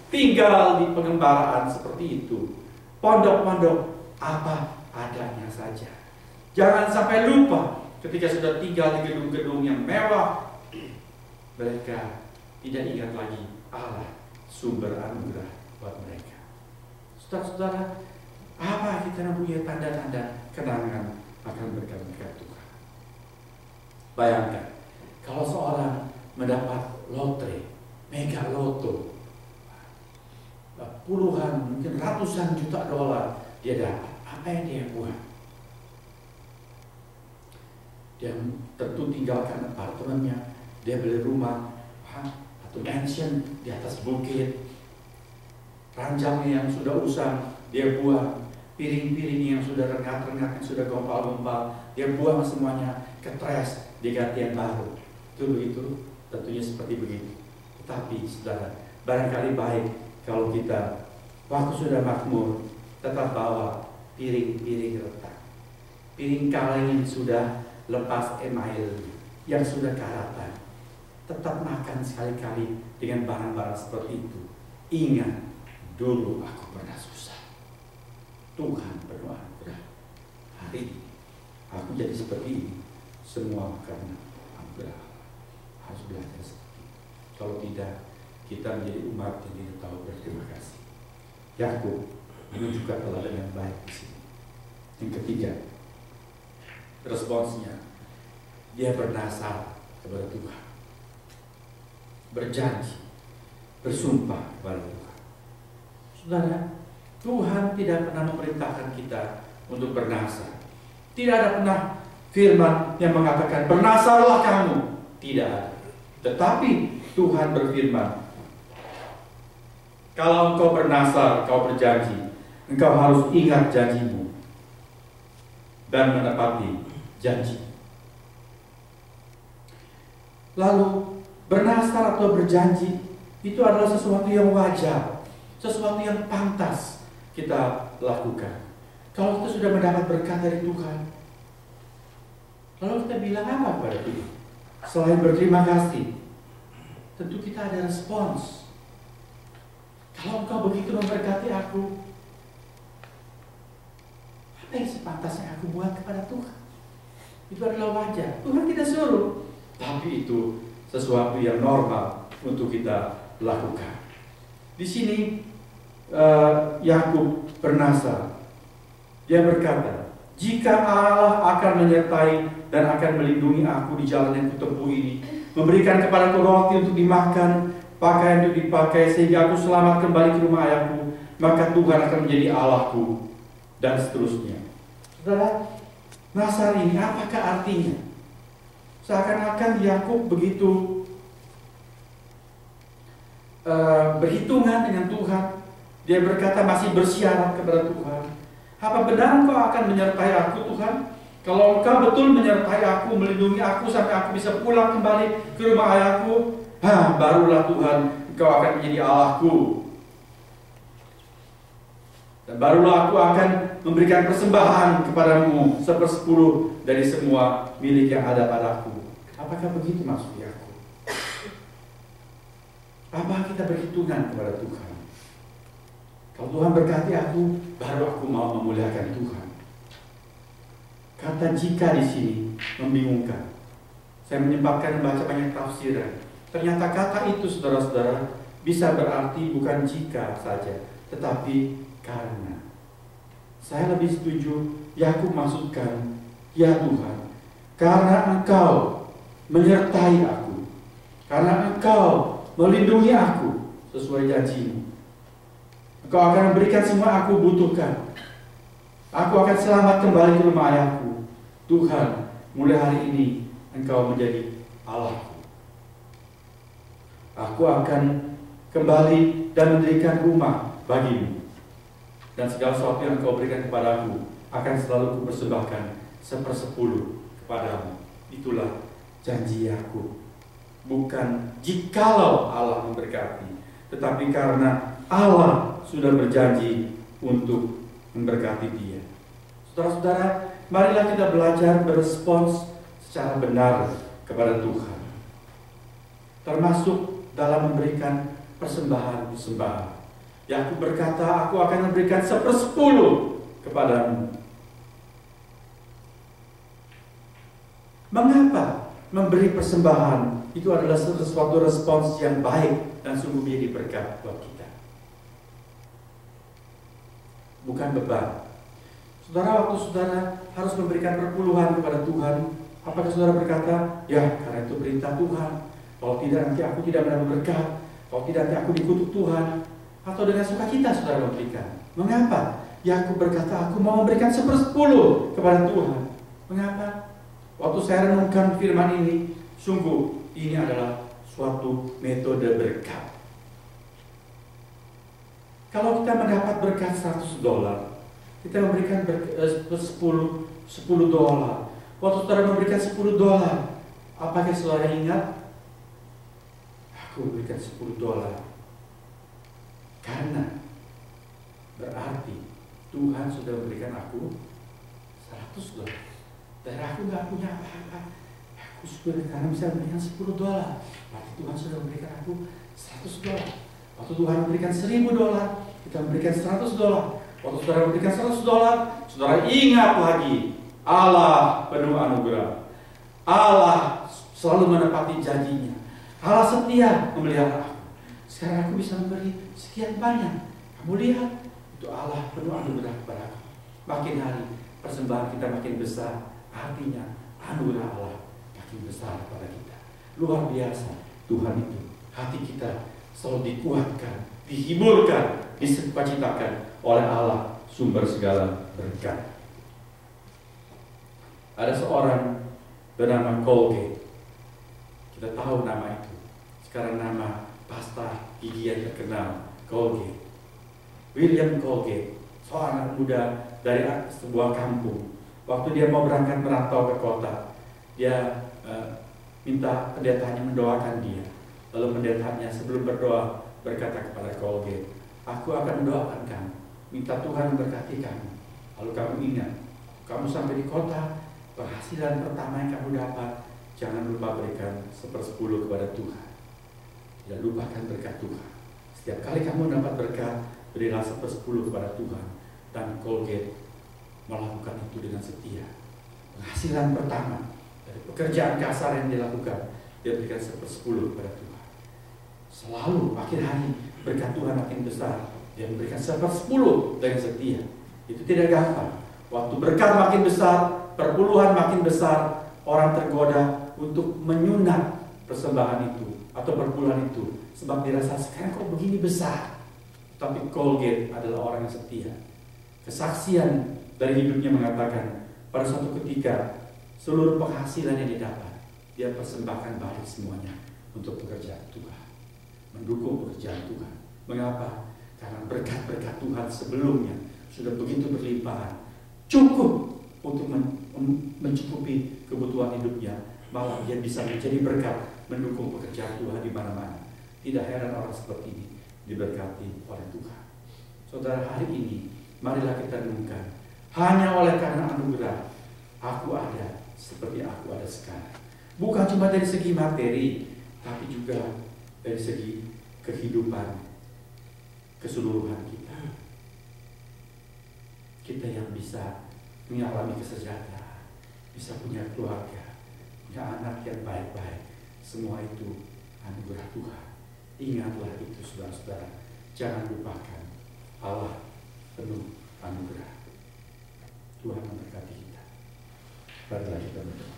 tinggal di pengembaraan seperti itu. Pondok-pondok apa adanya saja. Jangan sampai lupa ketika sudah tinggal di gedung-gedung yang mewah, mereka tidak ingat lagi Allah sumber anugerah buat mereka. Saudara-saudara, apa kita mempunyai tanda-tanda kenangan akan berkat-berkat Tuhan? Bayangkan kalau seorang mendapat lotre, mega loto, puluhan, mungkin ratusan juta dolar dia dapat. Apa yang dia buat? Dia tentu tinggalkan apartemennya, dia beli rumah atau mansion di atas bukit. Ranjangnya yang sudah usang dia buang, piring-piring yang sudah rengat-rengat, yang sudah gompal-gompal dia buang semuanya, ketres, diganti yang baru. Itu begitu, tentunya seperti begitu. Tetapi saudara, barangkali baik kalau kita waktu sudah makmur tetap bawa piring-piring retak, piring kaleng yang sudah lepas email, yang sudah karatan. Tetap makan sekali-kali dengan barang-barang seperti itu. Ingat, dulu aku pernah susah, Tuhan penuh anugerah. Hari ini aku jadi seperti ini, semua karena anugerah. Harus belajar seperti itu. Kalau tidak, kita menjadi umat yang tidak tahu berterima kasih. Yakub menunjukkan teladan yang baik di sini. Yang ketiga, responsnya, dia bernasar kepada Tuhan, berjanji, bersumpah kepada Tuhan. Saudara, Tuhan tidak pernah memerintahkan kita untuk bernasar. Tidak ada pernah firman yang mengatakan bernasarlah kamu. Tidak ada. Tetapi Tuhan berfirman, kalau engkau bernasar, engkau berjanji, engkau harus ingat janjimu dan menepati janji. Lalu bernasar atau berjanji itu adalah sesuatu yang wajar, sesuatu yang pantas kita lakukan. Kalau kita sudah mendapat berkat dari Tuhan, lalu kita bilang apa kepada Tuhan? Selain berterima kasih, tentu kita ada respons. Kalau engkau begitu memberkati aku, apa yang sepantasnya aku buat kepada Tuhan? Itu adalah wajar. Tuhan tidak suruh, tapi itu sesuatu yang normal untuk kita lakukan. Di sini Yakub bernasar. Dia berkata, jika Allah akan menyertai dan akan melindungi aku di jalan yang kutempuh ini, memberikan kepadaku roti untuk dimakan, pakaian untuk dipakai, sehingga aku selamat kembali ke rumah ayahku, maka Tuhan akan menjadi Allahku, dan seterusnya. Saudara, nasar ini apakah artinya? Seakan-akan Yakub begitu berhitungan dengan Tuhan. Dia berkata masih bersyarat kepada Tuhan. Apa benar engkau akan menyertai aku, Tuhan? Kalau engkau betul menyertai aku, melindungi aku sampai aku bisa pulang kembali ke rumah ayahku, barulah Tuhan engkau akan menjadi Allahku. Dan barulah aku akan memberikan persembahan kepadamu 1/10 dari semua milik yang ada padaku. Apakah begitu maksudnya aku? Apa kita berhitungan kepada Tuhan? Kalau Tuhan berkati aku, baru aku mau memuliakan Tuhan. Kata jika di sini membingungkan. Saya menyempatkan membaca banyak tafsiran. Ternyata kata itu, saudara-saudara, bisa berarti bukan jika saja, tetapi karena. Saya lebih setuju Yakub maksudkan, ya Tuhan, karena Engkau menyertai aku, karena Engkau melindungi aku sesuai janjimu, Engkau akan memberikan semua aku butuhkan. Aku akan selamat kembali ke rumah ayahku. Tuhan, mulai hari ini Engkau menjadi Allahku. Aku akan kembali dan mendirikan rumah bagimu, dan segala sesuatu yang Engkau berikan kepadaku akan selalu kupersembahkan 1/10 kepadamu. Itulah janji Yakub. Bukan jikalau Allah memberkati, tetapi karena Allah sudah berjanji untuk memberkati dia. Saudara-saudara, marilah kita belajar berespons secara benar kepada Tuhan, termasuk dalam memberikan persembahan. Yakub berkata, aku akan memberikan 1/10 kepadamu. Mengapa memberi persembahan itu adalah sesuatu respons yang baik dan sungguh menjadi berkat buat kita? Bukan beban. Saudara, waktu saudara harus memberikan perpuluhan kepada Tuhan, apakah saudara berkata, ya karena itu perintah Tuhan, kalau tidak nanti aku tidak mendapat berkat, kalau tidak nanti aku dikutuk Tuhan, atau dengan sukacita saudara memberikan? Mengapa? Yakub berkata, aku mau memberikan 1/10 kepada Tuhan. Mengapa? Waktu saya renungkan firman ini, sungguh ini adalah suatu metode berkat. Kalau kita mendapat berkat $100, kita memberikan $10. Waktu saudara memberikan $10, apakah saudara ingat? Aku memberikan $10 karena berarti Tuhan sudah memberikan aku $100. Dan aku nggak punya apa-apa. Aku sudah karena bisa memberikan $10. Berarti Tuhan sudah memberikan aku $100. Waktu Tuhan memberikan $1.000, kita memberikan $100. Waktu saudara memberikan $100, saudara ingat lagi, Allah penuh anugerah. Allah selalu menepati janjinya. Allah setia memelihara aku. Sekarang aku bisa memberi sekian banyak. Kamu lihat, itu Allah penuh anugerah kepada aku. Makin hari persembahan kita makin besar, artinya anugerah Allah makin besar kepada kita. Luar biasa Tuhan itu. Hati kita selalu dikuatkan, dihiburkan, disukacitakan oleh Allah, sumber segala berkat. Ada seorang bernama Colgate. Kita tahu nama itu. Sekarang nama pasta gigi yang terkenal, Colgate. William Colgate, seorang anak muda dari sebuah kampung. Waktu dia mau berangkat merantau ke kota, dia minta pendetanya mendoakan dia. Lalu pendetanya sebelum berdoa berkata kepada Colgate, aku akan mendoakan kamu, minta Tuhan memberkati kamu. Lalu kamu ingat, kamu sampai di kota, penghasilan pertama yang kamu dapat, jangan lupa berikan 1/10 kepada Tuhan. Tidak lupakan berkat Tuhan. Setiap kali kamu dapat berkat, berilah 1/10 kepada Tuhan. Dan Colgate melakukan itu dengan setia. Penghasilan pertama dari pekerjaan kasar yang dilakukan, dia berikan 1/10 kepada Tuhan. Selalu akhir hari berkat Tuhan makin besar, dia memberikan 1/10 dengan setia. Itu tidak gampang. Waktu berkat makin besar, perpuluhan makin besar, orang tergoda untuk menyunat persembahan itu atau perpuluhan itu, sebab dirasa sekarang kok begini besar. Tapi Colgate adalah orang yang setia. Kesaksian dari hidupnya mengatakan, pada suatu ketika seluruh penghasilan yang didapat, dia persembahkan balik semuanya untuk pekerjaan Tuhan, mendukung pekerjaan Tuhan. Mengapa? Karena berkat-berkat Tuhan sebelumnya sudah begitu berlimpahan, cukup untuk mencukupi kebutuhan hidupnya. Malah dia bisa menjadi berkat, mendukung pekerjaan Tuhan di mana-mana. Tidak heran orang seperti ini diberkati oleh Tuhan. Saudara, hari ini marilah kita renungkan, hanya oleh karena anugerah aku ada seperti aku ada sekarang. Bukan cuma dari segi materi, tapi juga dari segi kehidupan keseluruhan kita. Kita yang bisa mengalami kesejahteraan, bisa punya keluarga, punya anak yang baik-baik, semua itu anugerah Tuhan. Ingatlah itu, saudara-saudara. Jangan lupakan Allah penuh anugerah. Tuhan memberkati kita. Marilah kita berdoa.